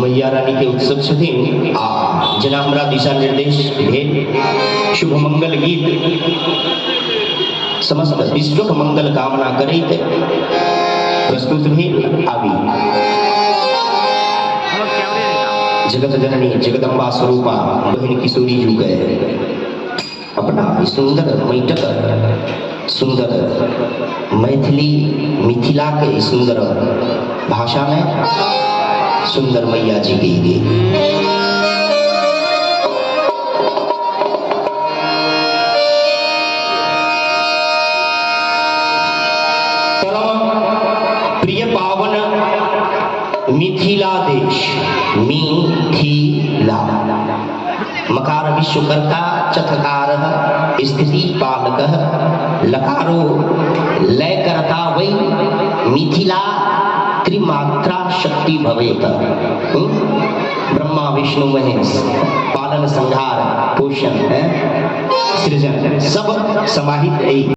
मैया रानी के उत्सव छथिन आ जेना हमरा दिशा निर्देश भेल शुभ मंगल गीत समस्त विश्वक मंगल कामना करैत प्रस्तुत भेल आबी जगत जननी जगदम्बा स्वरूपा बहन किशोरी जू के अपना सुंदर मैटक सुंदर मैथिली मिथिला के सुंदर भाषा में सुंदर मैया जी के गीत प्रिय पावन मिथिला देश मिथिला मकार विश्वकर्ता चथकार स्थिति पालक लकारो लयकर्ता वै मिथिला त्रिमात्रा शक्ति भवेत ब्रह्मा विष्णु महेश पालन संहार पोषण सृजन सब समाहित